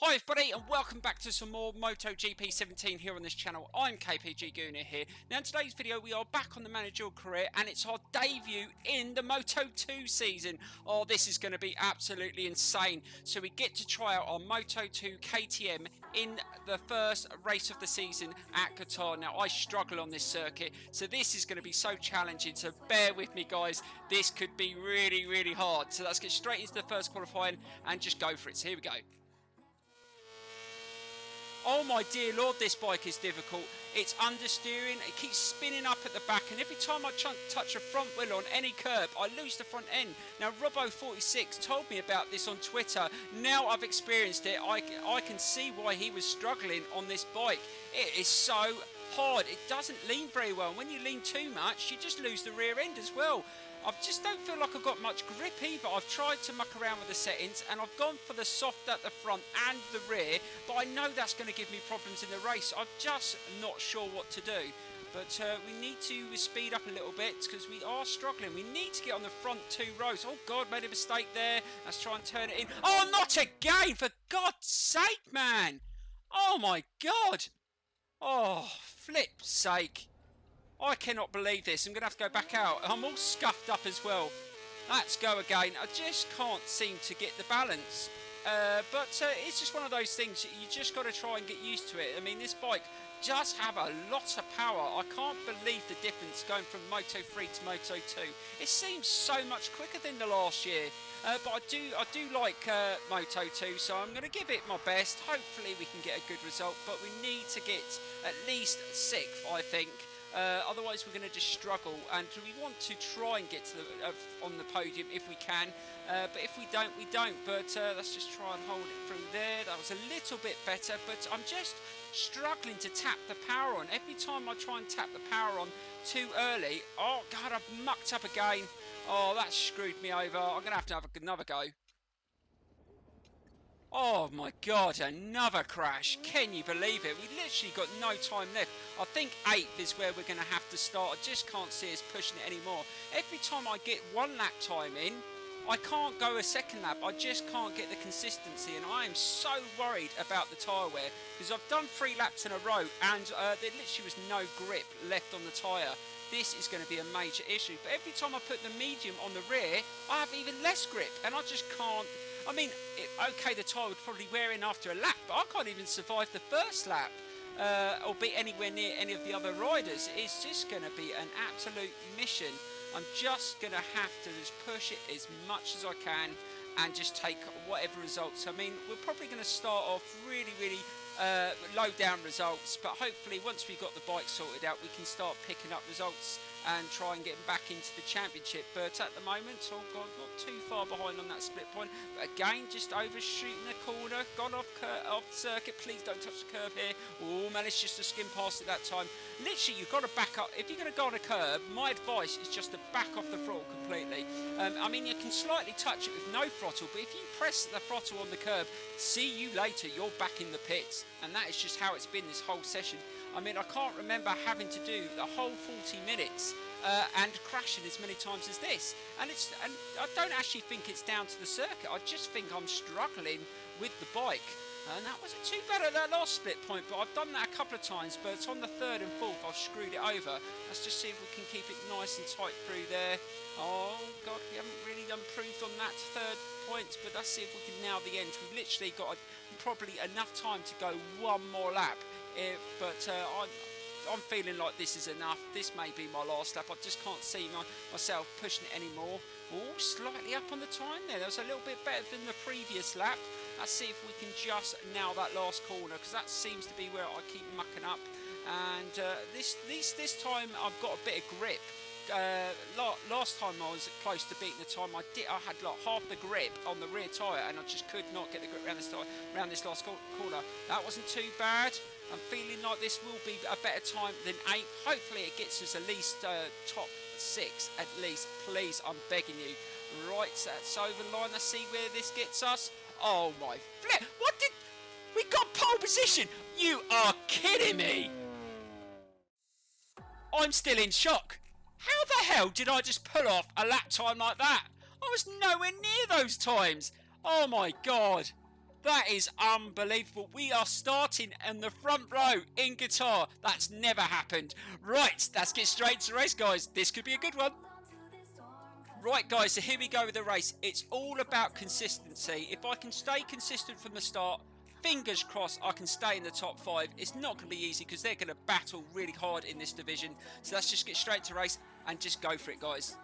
Hi everybody and welcome back to some more MotoGP 17 here on this channel. I'm KPG-GOONER here. Now in today's video we are back on the managerial career and it's our debut in the Moto2 season. Oh, this is going to be absolutely insane. So we get to try out our Moto2 KTM in the first race of the season at Qatar. Now I struggle on this circuit, so this is going to be so challenging, so bear with me guys. This could be really hard. So let's get straight into the first qualifying and just go for it. So here we go. Oh my dear lord, this bike is difficult. It's understeering, it keeps spinning up at the back, and every time I touch a front wheel on any curb, I lose the front end. Now Robbo46 told me about this on Twitter. Now I've experienced it, I can see why he was struggling on this bike. It is so hard, it doesn't lean very well. When you lean too much, you just lose the rear end as well. I just don't feel like I've got much grip either. I've tried to muck around with the settings and I've gone for the soft at the front and the rear, but I know that's going to give me problems in the race. I'm just not sure what to do. But we need to speed up a little bit because we are struggling. We need to get on the front two rows. Oh God, made a mistake there. Let's try and turn it in. Oh, not again! For God's sake, man! Oh my God! Oh, flip's sake. I cannot believe this. I'm going to have to go back out. I'm all scuffed up as well. Let's go again. I just can't seem to get the balance. But it's just one of those things. You just got to try and get used to it. I mean, this bike does have a lot of power. I can't believe the difference going from Moto3 to Moto2. It seems so much quicker than the last year. But I do like Moto2, so I'm going to give it my best. Hopefully we can get a good result. But we need to get at least 6th, I think. Otherwise we're going to just struggle, and we want to try and get to the, on the podium if we can, but if we don't, we don't. But let's just try and hold it through there. That was a little bit better, but I'm just struggling to tap the power on. Every time I try and tap the power on too early, oh God, I've mucked up again. Oh, that screwed me over. I'm going to have another go. Oh my God, another crash. Can you believe it? We literally got no time left. I think 8th is where we're going to have to start. I just can't see us pushing it anymore. Every time I get 1 lap time in, I can't go a second lap. I just can't get the consistency, and I am so worried about the tyre wear because I've done 3 laps in a row and there literally was no grip left on the tyre. This is going to be a major issue. But every time I put the medium on the rear, I have even less grip, and I just can't. I mean, okay, the tyre would probably wear in after a lap, but I can't even survive the first lap or be anywhere near any of the other riders. It's just going to be an absolute mission. I'm just going to have to just push it as much as I can and just take whatever results. I mean, we're probably going to start off really low down results, but hopefully once we've got the bike sorted out, we can start picking up results and try and get back into the championship. But at the moment, oh God, not too far behind on that split point. But again, just overshooting the corner, gone off circuit. Please don't touch the curb here. Oh, managed just to skim past it that time. Literally, you've got to back up. If you're going to go on a curb, my advice is just to back off the throttle completely. I mean, you can slightly touch it with no throttle, but if you press the throttle on the curb, see you later, you're back in the pits. And that is just how it's been this whole session. I mean, I can't remember having to do the whole 40 minutes and crashing as many times as this. And I don't actually think it's down to the circuit. I just think I'm struggling with the bike. And that wasn't too bad at that last split point, but I've done that a couple of times. But it's on the 3rd and 4th, I've screwed it over. Let's just see if we can keep it nice and tight through there. Oh God, we haven't really improved on that 3rd point, but let's see if we can nail the end. We've literally got probably enough time to go 1 more lap. But I'm feeling like this is enough. This may be my last lap. I just can't see myself pushing it anymore. Oh, slightly up on the time there. That was a little bit better than the previous lap. Let's see if we can just nail that last corner, because that seems to be where I keep mucking up. And this time I've got a bit of grip. Last time I was close to beating the time. I had like half the grip on the rear tyre, and I just could not get the grip around this last corner. That wasn't too bad. I'm feeling like this will be a better time than 8th. Hopefully it gets us at least top 6 at least. Please, I'm begging you. Right, so that's over the line. Let's see where this gets us. Oh my flip! What did we got pole position? You are kidding me! I'm still in shock. How the hell did I just pull off a lap time like that? I was nowhere near those times. Oh my God. That is unbelievable. We are starting in the front row in Qatar. That's never happened. Right, let's get straight to the race, guys. This could be a good one. Right, guys, so here we go with the race. It's all about consistency. If I can stay consistent from the start, fingers crossed I can stay in the top 5. It's not going to be easy because they're going to battle really hard in this division. So let's just get straight to race and just go for it, guys.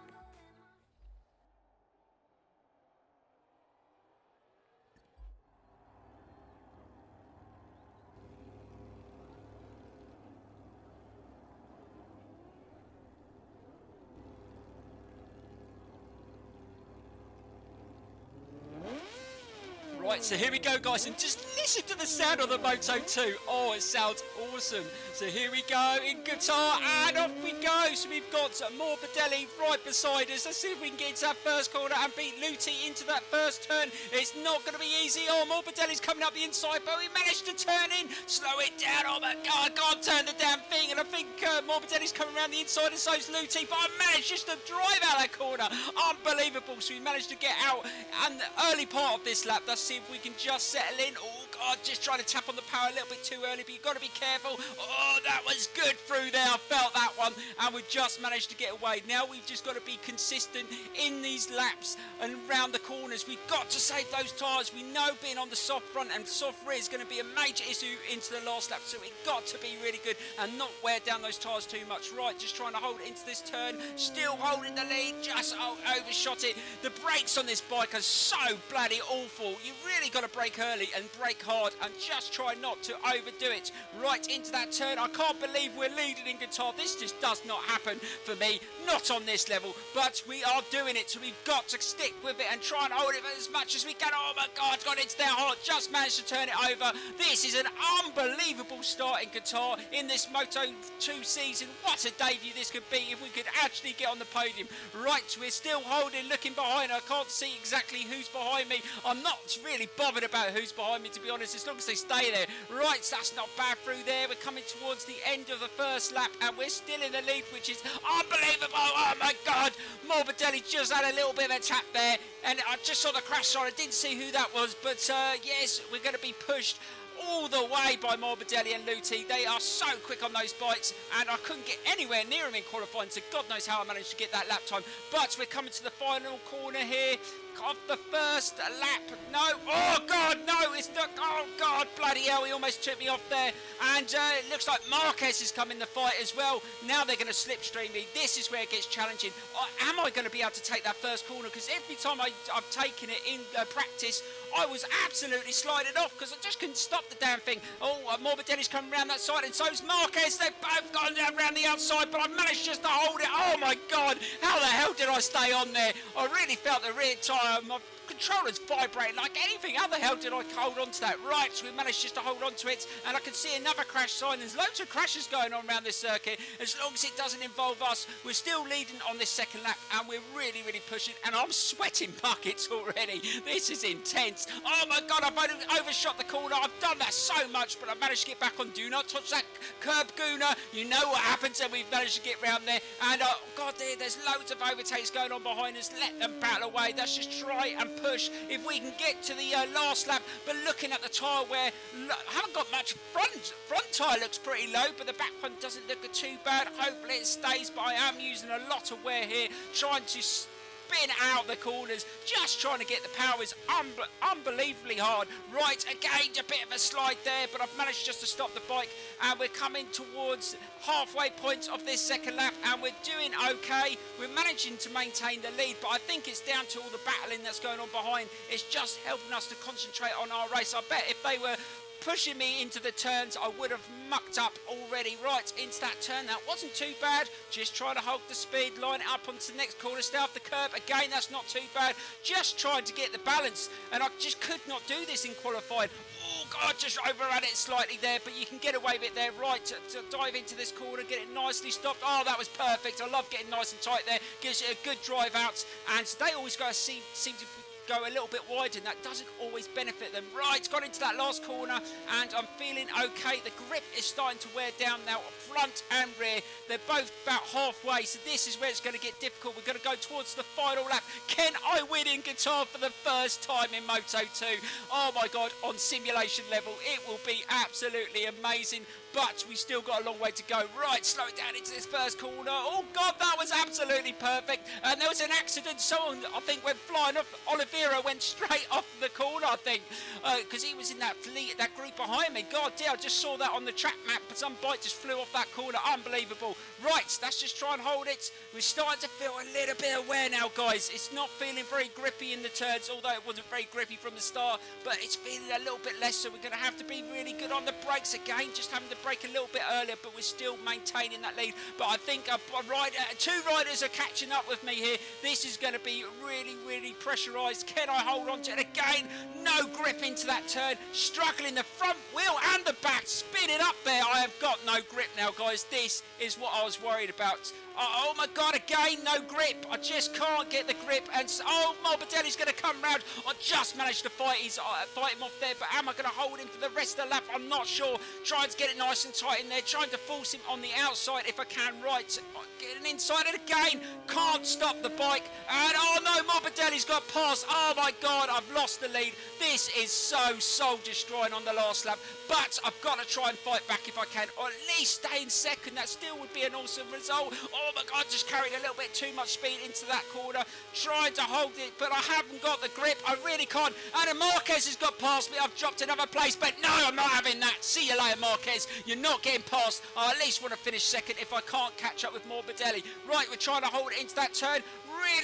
Right, so here we go, guys, and just listen to the sound of the Moto2. Oh, it sounds awesome. So here we go in Qatar, and off we go. So we've got Morbidelli right beside us. Let's see if we can get into that first corner and beat Luti into that first turn. It's not going to be easy. Oh, Morbidelli's coming up the inside, but we managed to turn in. Slow it down. Oh, my God, I can't turn the damn thing. And I think Morbidelli's coming around the inside, and so's Luti. But I managed just to drive out that corner. Unbelievable. So we managed to get out. And the early part of this lap, let's see if we can just settle in. Oh, God, just trying to tap on the power a little bit too early, but you've got to be careful. Oh, that was good through there. I felt that one, and we just managed to get away. Now we've just got to be consistent in these laps and round the corners. We've got to save those tyres. We know being on the soft front and soft rear is going to be a major issue into the last lap, so we've got to be really good and not wear down those tyres too much. Right, just trying to hold it into this turn. Still holding the lead, just overshot it. The brakes on this bike are so bloody awful. You really got to brake early and brake hard and just try not to overdo it. Right into that turn. I can't believe we're leading in Qatar. This just does not happen for me, not on this level, but we are doing it, so we've got to stick with it and try and hold it as much as we can. Oh my God, got into their heart, just managed to turn it over. This is an unbelievable start in Qatar in this Moto2 season. What a debut this could be if we could actually get on the podium. Right, we're still holding, looking behind. I can't see exactly who's behind me. I'm not really bothered about who's behind me, to be honest, as long as they stay there. Right, so that's not bad through there. We're coming towards the end of the first lap, and we're still in the lead, which is unbelievable. Oh my God, Morbidelli just had a little bit of a tap there, and I just saw the crash sign. I didn't see who that was, but yes, we're going to be pushed all the way by Morbidelli and Luti. They are so quick on those bikes, and I couldn't get anywhere near them in qualifying, so God knows how I managed to get that lap time. But we're coming to the final corner here of the first lap. No, oh God, no, it's not. Oh God, bloody hell, he almost took me off there. And it looks like Marquez is coming in the fight as well. Now they're going to slipstream me. This is where it gets challenging. Am I going to be able to take that first corner? Because every time I've taken it in practice, I was absolutely sliding off because I just couldn't stop the damn thing. Oh, Morbidelli's coming around that side, and so's Marquez. They've both gone down around the outside, but I managed just to hold it. Oh my God, how the hell did I stay on there? I really felt the rear tyre. My controller's vibrating like anything. How the hell did I hold on to that? Right, so we managed just to hold on to it, and I can see another crash sign. There's loads of crashes going on around this circuit. As long as it doesn't involve us, we're still leading on this second lap, and we're really, really pushing, and I'm sweating buckets already. This is intense. Oh my God, I've overshot the corner. I've done that so much, but I managed to get back on. Do not touch that curb, Gooner. You know what happens, and we've managed to get round there. And God, there's loads of overtakes going on behind us. Let them battle away. Let's just try and push if we can get to the last lap. But looking at the tyre wear, I haven't got much front tyre. Looks pretty low, but the back one doesn't look too bad. Hopefully it stays, but I am using a lot of wear here, trying to spin out the corners, just trying to get the power. Is unbelievably hard. Right, again, a bit of a slide there, but I've managed just to stop the bike, and we're coming towards halfway point of this second lap, and we're doing okay. We're managing to maintain the lead, but I think it's down to all the battling that's going on behind. It's just helping us to concentrate on our race. I bet if they were pushing me into the turns, I would have mucked up already. Right, into that turn. That wasn't too bad. Just trying to hold the speed, line it up onto the next corner, stay off the curb. Again, that's not too bad. Just trying to get the balance, and I just could not do this in qualifying. Oh God, just overran it slightly there, but you can get away with it there. Right, to dive into this corner, get it nicely stopped. Oh, that was perfect. I love getting nice and tight there. Gives it a good drive out, and they always seem to go a little bit wide, and that doesn't always benefit them. Right, got into that last corner, and I'm feeling okay. The grip is starting to wear down now, front and rear. They're both about halfway, so this is where it's going to get difficult. We're going to go towards the final lap. Can I win in Qatar for the first time in Moto2? Oh my God, on simulation level, it will be absolutely amazing. But we still got a long way to go. Right, slow it down into this first corner. Oh God, that was absolutely perfect. And there was an accident. Someone, I think, went flying off. Oliveira went straight off the corner, I think, because he was in that group behind me. God, dear, I just saw that on the track map, but some bike just flew off that corner. Unbelievable. Right, let's just try and hold it. We're starting to feel a little bit of wear now, guys. It's not feeling very grippy in the turns, although it wasn't very grippy from the start, but it's feeling a little bit less, so we're going to have to be really good on the brakes again, just having to brake a little bit earlier, but we're still maintaining that lead. But I think two riders are catching up with me here. This is going to be really, really pressurised. Can I hold on to it again? No grip into that turn. Struggling the front wheel and the back. Spinning up there. I have got no grip now, guys. This is what I was worried about. Oh my God, again, no grip. I just can't get the grip. And oh, Morbidelli's going to come round. I just managed to fight him off there, but am I going to hold him for the rest of the lap? I'm not sure. Trying to get it nice and tight in there. Trying to force him on the outside if I can. Right, getting inside it again. Can't stop the bike. And oh no, Morbidelli's got past. Oh my God, I've lost the lead. This is so soul destroying on the last lap. But I've got to try and fight back if I can, or at least stay in second. That still would be an awesome result. Oh my God, just carried a little bit too much speed into that corner. Trying to hold it, but I haven't got the grip. I really can't. And Marquez has got past me. I've dropped another place, but no, I'm not having that. See you later, Marquez. You're not getting past. I at least want to finish second if I can't catch up with Morbidelli. Right, we're trying to hold it into that turn.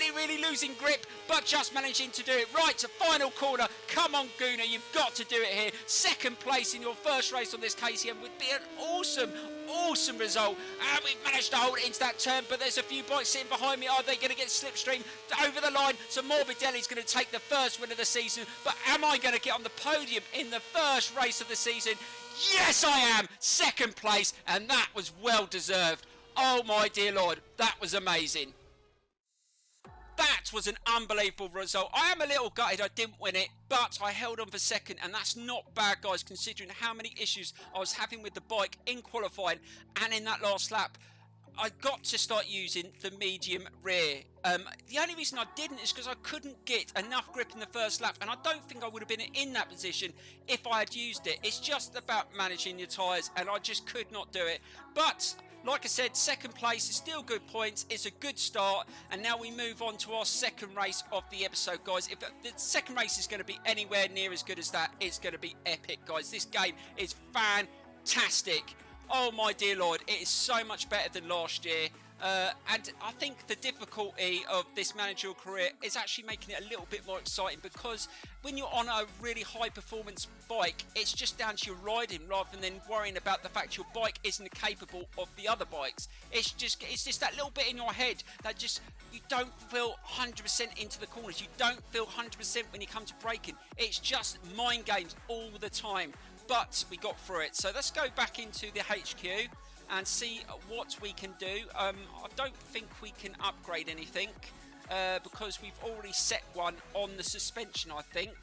Really losing grip, but just managing to do it. Right, to final corner. Come on, Gooner, you've got to do it here. Second place in your first race on this KCM would be an awesome result. And we've managed to hold it into that turn, but there's a few bikes sitting behind me. Are they going to get slipstream over the line? So Morbidelli's going to take the first win of the season, but am I going to get on the podium in the first race of the season? Yes, I am. Second place, and that was well deserved. Oh my dear Lord, that was amazing. That was an unbelievable result. I am a little gutted I didn't win it, but I held on for second, and that's not bad, guys, considering how many issues I was having with the bike in qualifying and in that last lap. I got to start using the medium rear. The only reason I didn't is because I couldn't get enough grip in the first lap, and I don't think I would have been in that position if I had used it. It's just about managing your tyres, and I just could not do it. But like I said, second place is still good points. It's a good start. And now we move on to our second race of the episode, guys. If the second race is going to be anywhere near as good as that, it's going to be epic, guys. This game is fantastic. Oh, my dear Lord. It is so much better than last year. And I think the difficulty of this managerial career is actually making it a little bit more exciting, because when you're on a really high performance bike, it's just down to your riding rather than worrying about the fact your bike isn't capable of the other bikes. It's just that little bit in your head that just, you don't feel 100% into the corners. You don't feel 100% when you come to braking. It's just mind games all the time. But we got through it. So let's go back into the HQ and see what we can do. I don't think we can upgrade anything because we've already set one on the suspension, I think.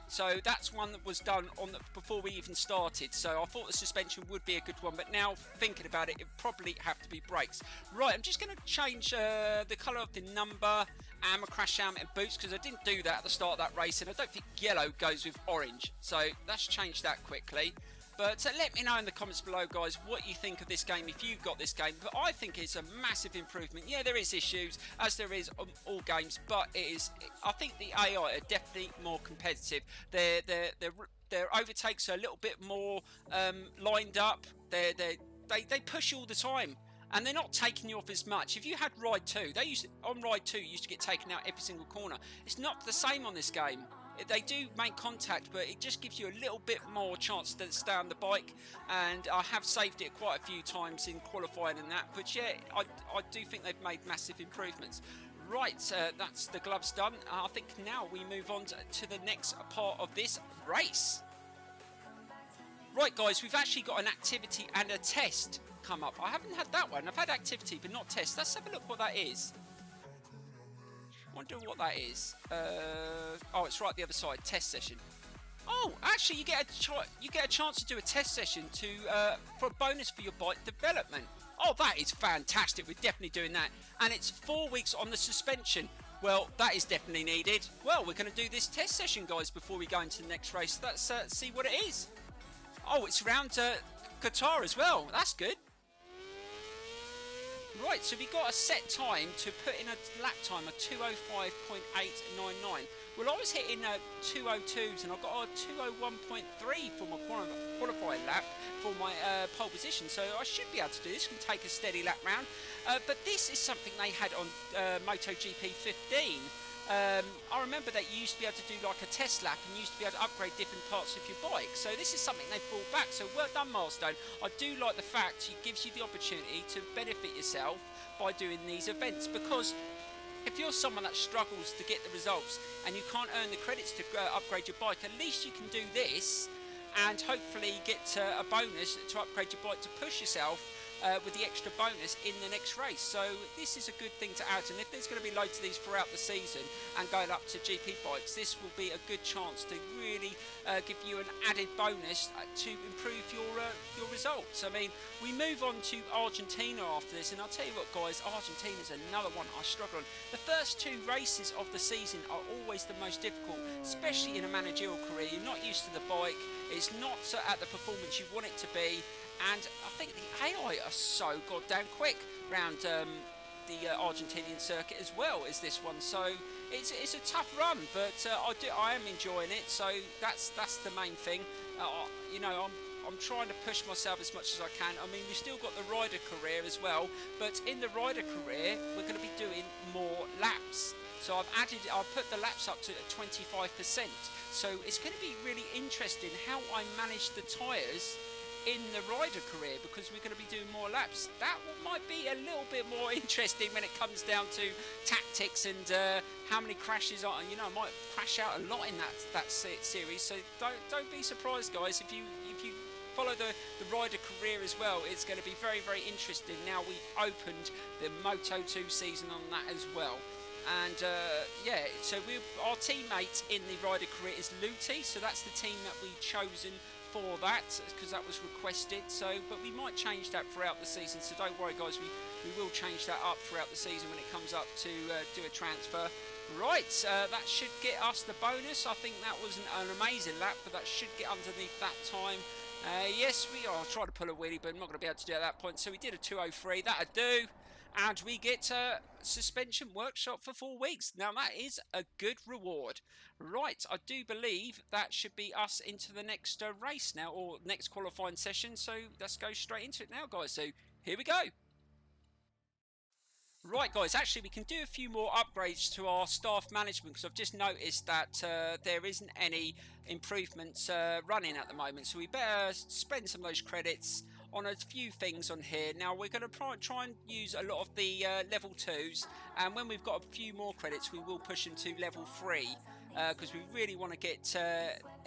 So that's one that was done before we even started. So I thought the suspension would be a good one, but now thinking about it, it probably have to be brakes. Right, I'm just going to change the colour of the number and my crash helmet and boots, because I didn't do that at the start of that race, and I don't think yellow goes with orange. So let's change that quickly. But let me know in the comments below, guys, what you think of this game, if you've got this game. But I think it's a massive improvement. Yeah, there is issues, as there is on all games, but I think the AI are definitely more competitive. Their overtakes are a little bit more lined up. They push you all the time, and they're not taking you off as much. If you had Ride 2, on Ride 2 you used to get taken out every single corner. It's not the same on this game. They do make contact, but it just gives you a little bit more chance to stay on the bike, and I have saved it quite a few times in qualifying and that, but yeah, I do think they've made massive improvements. Right, that's the gloves done. I think now we move on to the next part of this race. Right, guys, we've actually got an activity and a test come up. I haven't had that one. I've had activity but not test. Let's have a look what that is. Wonder what that is. Oh, it's right the other side. Test session. Oh, actually, you get a chance to do a test session for a bonus for your bike development. Oh, that is fantastic. We're definitely doing that. And it's 4 weeks on the suspension. Well, that is definitely needed. Well, we're going to do this test session, guys, before we go into the next race. Let's see what it is. Oh, it's around Qatar as well. That's good. Right, so we got a set time to put in a lap time of 2:05.899. Well, I was hitting 2:02s and I got a 2:01.3 for my qualifying lap for my pole position. So I should be able to do this. Can take a steady lap round. But this is something they had on MotoGP 15. I remember that you used to be able to do like a test lap and you used to be able to upgrade different parts of your bike. So this is something they've brought back. So well done, Milestone. I do like the fact it gives you the opportunity to benefit yourself by doing these events, because if you're someone that struggles to get the results and you can't earn the credits to upgrade your bike, at least you can do this and hopefully get a bonus to upgrade your bike to push yourself with the extra bonus in the next race. So this is a good thing to add, and if there's going to be loads of these throughout the season and going up to GP bikes, this will be a good chance to really give you an added bonus to improve your results. I mean, we move on to Argentina after this, and I'll tell you what, guys, Argentina is another one I struggle on. The first 2 races of the season are always the most difficult, especially in a managerial career. You're not used to the bike, it's not at the performance you want it to be. And I think the AI are so goddamn quick around the Argentinian circuit as well as this one. So it's a tough run, but I am enjoying it. So that's the main thing. You know, I'm trying to push myself as much as I can. I mean, we've still got the rider career as well, but in the rider career, we're going to be doing more laps. So I've put the laps up to 25%. So it's going to be really interesting how I manage the tyres in the rider career, because we're going to be doing more laps. That might be a little bit more interesting when it comes down to tactics and how many crashes are. You know, I might crash out a lot in that series. So don't be surprised, guys, if you follow the rider career as well. It's going to be very, very interesting. Now we've opened the Moto2 season on that as well. And yeah, so our teammate in the rider career is Luti, so that's the team that we've chosen for that, because that was requested. So but we might change that throughout the season, so don't worry, guys, we will change that up throughout the season when it comes up to do a transfer. Right, that should get us the bonus. I think that was an amazing lap, but that should get underneath that time. Yes, we are trying to pull a wheelie, but I'm not going to be able to do it at that point. So we did a 2:03, that'd do. And we get a suspension workshop for 4 weeks. Now that is a good reward. Right, I do believe that should be us into the next race now, or next qualifying session. So let's go straight into it now, guys. So here we go. Right, guys, actually we can do a few more upgrades to our staff management, because I've just noticed that there isn't any improvements running at the moment. So we better spend some of those credits on a few things on here. Now we're going to try and use a lot of the level 2s, and when we've got a few more credits we will push them to level 3, because we really want to get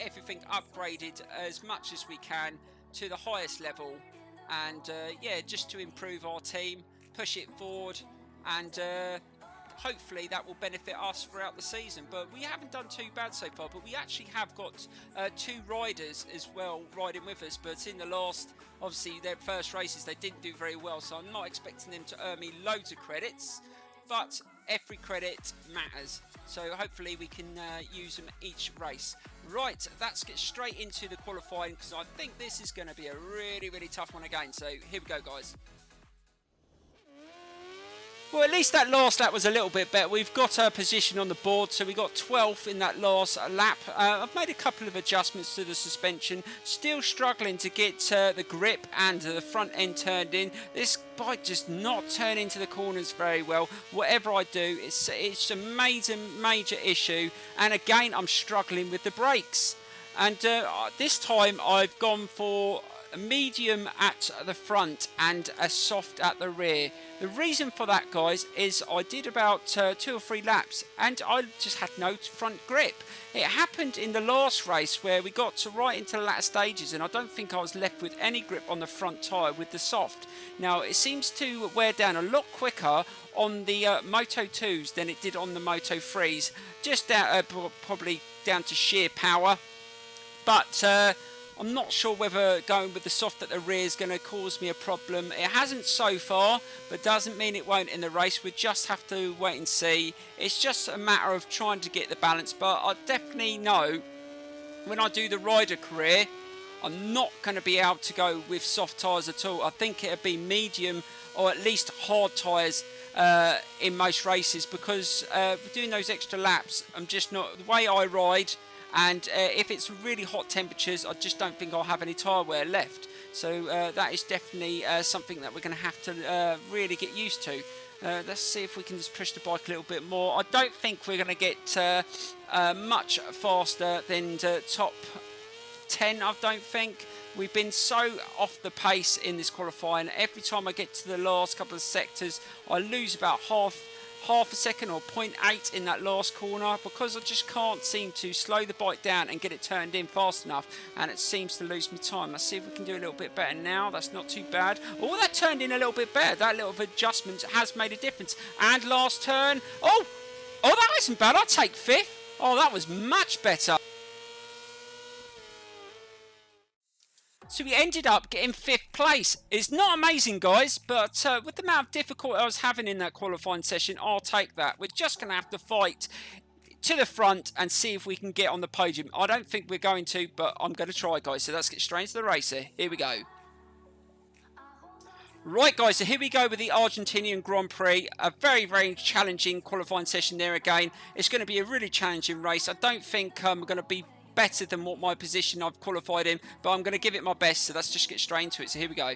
everything upgraded as much as we can to the highest level, and yeah, just to improve our team, push it forward, and hopefully that will benefit us throughout the season. But we haven't done too bad so far, but we actually have got 2 riders as well riding with us, but in the last, obviously their first races, they didn't do very well, so I'm not expecting them to earn me loads of credits, but every credit matters, so hopefully we can use them each race. Right, let's get straight into the qualifying, because I think this is going to be a really, really tough one again. So here we go, guys. Well, at least that last lap was a little bit better. We've got our position on the board, so we got 12th in that last lap. I've made a couple of adjustments to the suspension. Still struggling to get the grip and the front end turned in. This bike just not turn into the corners very well. Whatever I do, it's a major issue. And again, I'm struggling with the brakes. And this time I've gone for a medium at the front and a soft at the rear. The reason for that, guys, is I did about 2 or 3 laps and I just had no front grip. It happened in the last race where we got to right into the latter stages and I don't think I was left with any grip on the front tyre with the soft. Now it seems to wear down a lot quicker on the Moto2s than it did on the Moto3s, just probably down to sheer power. But I'm not sure whether going with the soft at the rear is going to cause me a problem. It hasn't so far, but doesn't mean it won't in the race. We just have to wait and see. It's just a matter of trying to get the balance, but I definitely know when I do the rider career, I'm not going to be able to go with soft tyres at all. I think it'll be medium or at least hard tyres in most races, because doing those extra laps, I'm just not, the way I ride, and if it's really hot temperatures, I just don't think I'll have any tyre wear left. So that is definitely something that we're going to have to really get used to. Let's see if we can just push the bike a little bit more. I don't think we're going to get much faster than the top 10, I don't think. We've been so off the pace in this qualifying. Every time I get to the last couple of sectors, I lose about half a second or 0.8 in that last corner, because I just can't seem to slow the bike down and get it turned in fast enough, and it seems to lose me time. Let's see if we can do a little bit better now. That's not too bad. Oh, that turned in a little bit better. That little adjustment has made a difference. And last turn. Oh, that isn't bad. I'll take 5th. Oh, that was much better. So we ended up getting 5th place. It's not amazing, guys, but with the amount of difficulty I was having in that qualifying session, I'll take that. We're just going to have to fight to the front and see if we can get on the podium. I don't think we're going to, but I'm going to try, guys. So let's get straight into the race here. Here we go. Right, guys, so here we go with the Argentinian Grand Prix. A very, very challenging qualifying session there again. It's going to be a really challenging race. I don't think I'm going to be better than what my position I've qualified in, but I'm going to give it my best. So let's just get straight into it. So here we go.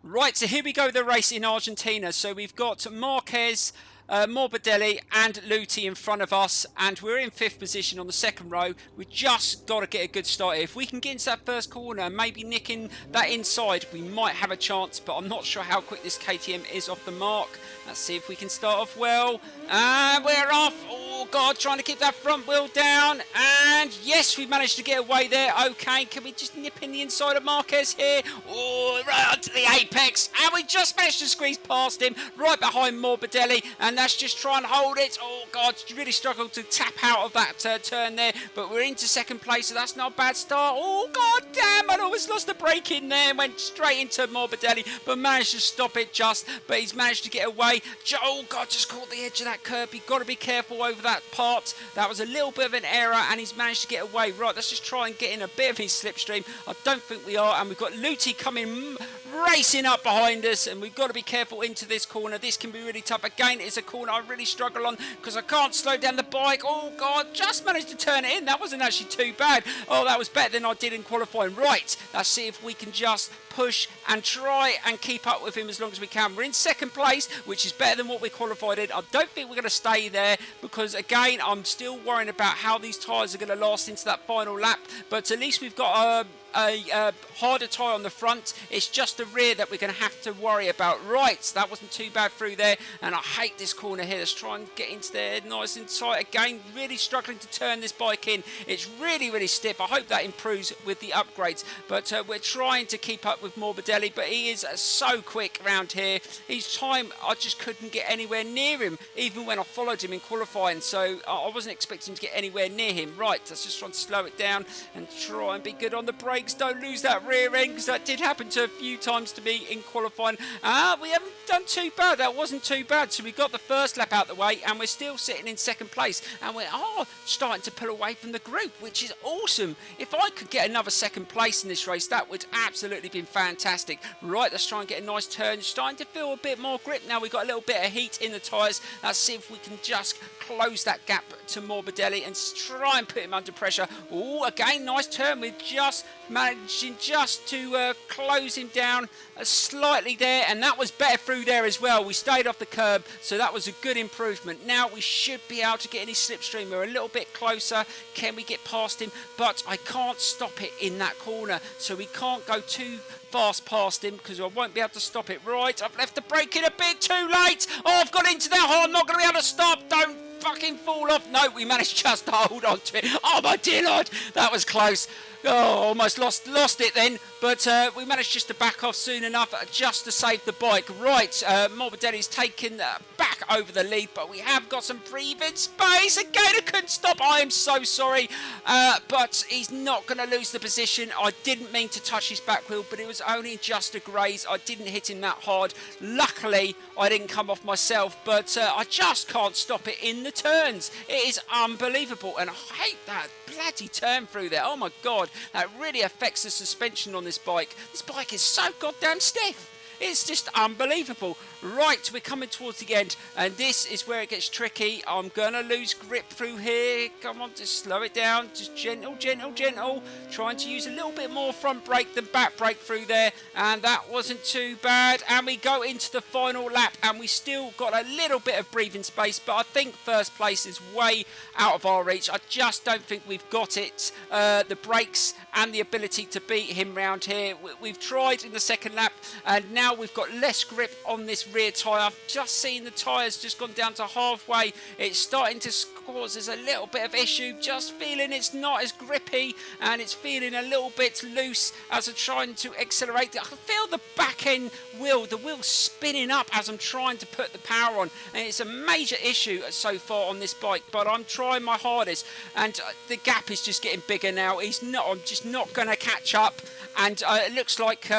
Right, so here we go, the race in Argentina. So we've got Marquez, Morbidelli and Luthi in front of us, and we're in 5th position on the 2nd row. We just got to get a good start here. If we can get into that first corner, maybe nicking that inside, we might have a chance, but I'm not sure how quick this KTM is off the mark. Let's see if we can start off well. And we're off. Oh God, trying to keep that front wheel down, and yes, we managed to get away there. Okay, can we just nip in the inside of Marquez here? Oh, right onto the apex, and we just managed to squeeze past him, right behind Morbidelli, and that's just trying to hold it. Oh God, really struggled to tap out of that turn there, but we're into 2nd place, so that's not a bad start. Oh God damn, I almost lost the brake in there and went straight into Morbidelli, but managed to stop it just, but he's managed to get away. Oh God, just caught the edge of that curb. You've got to be careful over that part. That was a little bit of an error, and he's managed to get away. Right, let's just try and get in a bit of his slipstream. I don't think we are, and we've got Luthi coming racing up behind us, and we've got to be careful into this corner. This can be really tough. Again, it's a corner I really struggle on because I can't slow down the bike. Oh God, just managed to turn it in. That wasn't actually too bad. Oh, that was better than I did in qualifying. Right, let's see if we can just push and try and keep up with him as long as we can. We're in 2nd place, which is better than what we qualified in. I don't think we're going to stay there because, again, I'm still worrying about how these tyres are going to last into that final lap, but at least we've got a harder tyre on the front. It's just the rear that we're going to have to worry about. Right, that wasn't too bad through there, and I hate this corner here. Let's try and get into there nice and tight. Again, really struggling to turn this bike in. It's really, really stiff. I hope that improves with the upgrades, but we're trying to keep up with Morbidelli, but he is so quick around here. His time, I just couldn't get anywhere near him, even when I followed him in qualifying, so I wasn't expecting to get anywhere near him. Right, let's just try and slow it down and try and be good on the brakes. Don't lose that rear end, because that did happen to a few times to me in qualifying. We haven't done too bad. That wasn't too bad. So we got the first lap out the way, and we're still sitting in 2nd place, and we're starting to pull away from the group, which is awesome. If I could get another 2nd place in this race, that would absolutely be fantastic. Right, let's try and get a nice turn. Starting to feel a bit more grip now. We've got a little bit of heat in the tyres. Let's see if we can just close that gap to Morbidelli and try and put him under pressure. Oh, again, nice turn. We're just managing just to close him down slightly there, and that was better through there as well. We stayed off the curb, so that was a good improvement. Now we should be able to get any slipstream. We're a little bit closer. Can we get past him? But I can't stop it in that corner, so we can't go too fast past him because I won't be able to stop it. Right, I've left the brake in a bit too late. Oh, I've got into that hole. I'm not going to be able to stop. Don't fucking fall off. No, we managed just to hold on to it. Oh my dear Lord, that was close. Oh, almost lost it then, but we managed just to back off soon enough just to save the bike. Right, Morbidelli's taken back over the lead, but we have got some breathing space. Again, I couldn't stop. I am so sorry, but he's not going to lose the position. I didn't mean to touch his back wheel, but it was only just a graze. I didn't hit him that hard. Luckily, I didn't come off myself, but I just can't stop it in the turns. It is unbelievable, and I hate that bloody turn through there. Oh my God, that really affects the suspension on this bike. This bike is so goddamn stiff. It's just unbelievable. Right, we're coming towards the end, and this is where it gets tricky. I'm gonna lose grip through here. Come on, just slow it down. Just gentle, gentle, gentle. Trying to use a little bit more front brake than back brake through there, and that wasn't too bad. And we go into the final lap, and we still got a little bit of breathing space, but I think first place is way out of our reach. I just don't think we've got it, the brakes and the ability to beat him round here. We've tried in the second lap, and now we've got less grip on this rear tyre. I've just seen the tyres just gone down to halfway. It's starting to cause us a little bit of issue. Just feeling it's not as grippy, and it's feeling a little bit loose as I'm trying to accelerate. I can feel the back end wheel, the wheel spinning up as I'm trying to put the power on, and it's a major issue so far on this bike, but I'm trying my hardest, and the gap is just getting bigger now. I'm just not going to catch up, and it looks like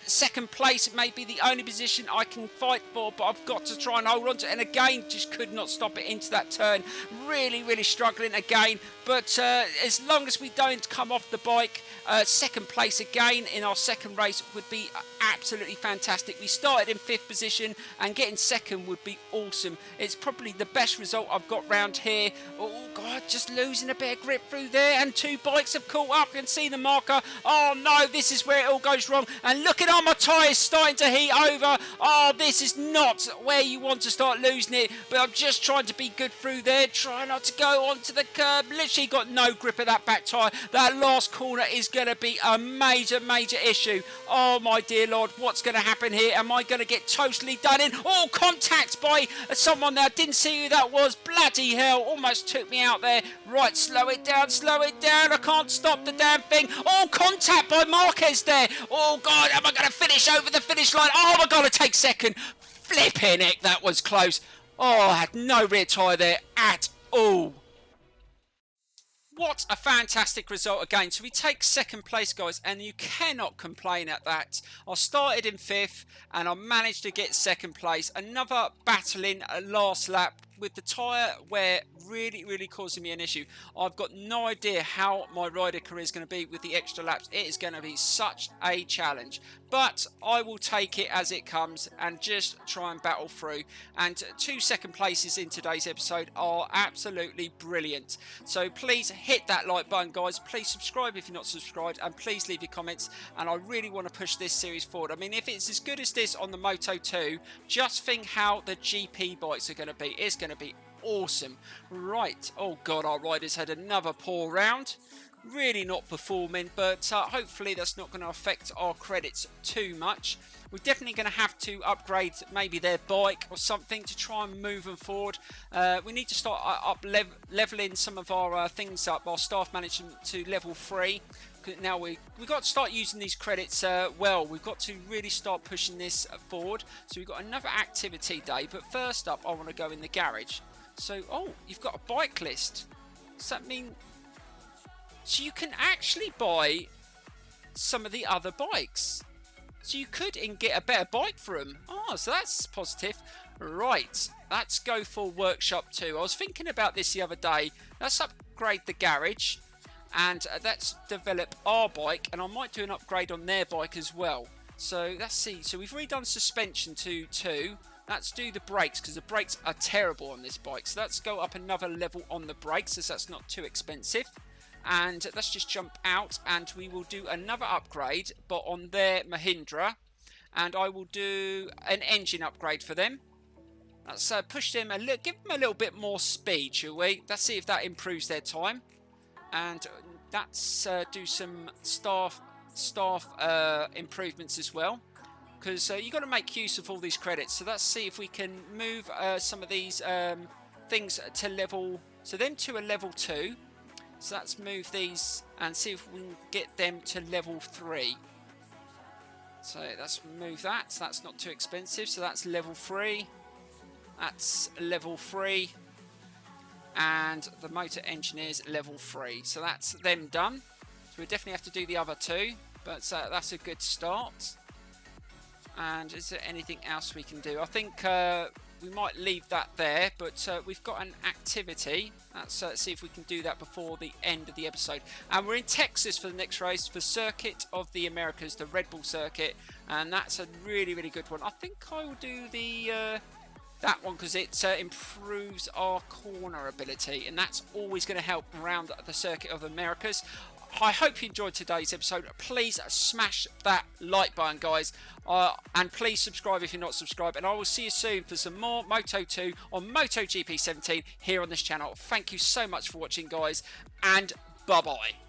second place may be the only position I can fight for, but I've got to try and hold on to it. And again, just could not stop it into that turn. Really struggling again, but as long as we don't come off the bike, second place again in our second race would be absolutely fantastic. We started in 5th position, and getting second would be awesome. It's probably the best result I've got round here. Oh God, just losing a bit of grip through there, and 2 bikes have caught up. You can see the marker. Oh no, this is where it all goes wrong, and look at my tyres starting to heat over. Oh, this is not where you want to start losing it, but I'm just trying to be good through there, try not to go onto the curb. Literally got no grip of that back tyre. That last corner is going to be a major issue. Oh my dear Lord, what's going to happen here? Am I going to get totally done in? Oh, contact by someone there. I didn't see who that was. Bloody hell, almost took me out there. Right, slow it down, slow it down. I can't stop the damn thing. Oh, contact by Marquez there. Oh God, am I going to finish over the finish line? Oh my God, I take second. Flipping heck, that was close. Oh, I had no rear tyre there at all. What a fantastic result again. So we take second place, guys, and you cannot complain at that. I started in 5th, and I managed to get second place. Another battling last lap with the tyre wear really causing me an issue. I've got no idea how my rider career is going to be with the extra laps. It is going to be such a challenge, but I will take it as it comes and just try and battle through. And 2 second places in today's episode are absolutely brilliant. So please hit that like button, guys. Please subscribe if you're not subscribed, and please leave your comments. And I really want to push this series forward. I mean, if it's as good as this on the Moto2, just think how the GP bikes are going to be. It's going to be awesome. Right, oh God, our riders had another poor round. Really not performing, but hopefully that's not going to affect our credits too much. We're definitely going to have to upgrade maybe their bike or something to try and move them forward. We need to start leveling some of our things up, our staff management to level 3. Now we've got to start using these credits well. We've got to really start pushing this forward. So we've got another activity day, but first up I want to go in the garage. So, oh, you've got a bike list. Does that mean... So you can actually buy some of the other bikes. So you could get a better bike for them. Oh, so that's positive. Right, let's go for Workshop 2. I was thinking about this the other day. Let's upgrade the garage, and let's develop our bike, and I might do an upgrade on their bike as well. So let's see. So we've redone suspension to 2. Let's do the brakes, because the brakes are terrible on this bike. So let's go up another level on the brakes, as that's not too expensive. and let's just jump out, and we will do another upgrade, but on their Mahindra, and I will do an engine upgrade for them. Let's push them a little, give them a little bit more speed, shall we? Let's see if that improves their time, and let's do some staff improvements as well, because you've got to make use of all these credits. So let's see if we can move some of these things to level, so them to a level 2. So let's move these and see if we can get them to level 3. So let's move that. So that's not too expensive. So that's level 3. That's level 3. And the motor engineers level 3. So that's them done. So we definitely have to do the other 2. But that's a good start. And is there anything else we can do? I think we might leave that there, but we've got an activity. Let's see if we can do that before the end of the episode. And we're in Texas for the next race, for Circuit of the Americas, the Red Bull Circuit, and that's a really, really good one. I think I will do the that one because it improves our corner ability, and that's always going to help around the Circuit of the Americas. I hope you enjoyed today's episode. Please smash that like button, guys, and please subscribe if you're not subscribed, and I will see you soon for some more Moto2 on MotoGP 17 here on this channel. Thank you so much for watching, guys, and bye bye.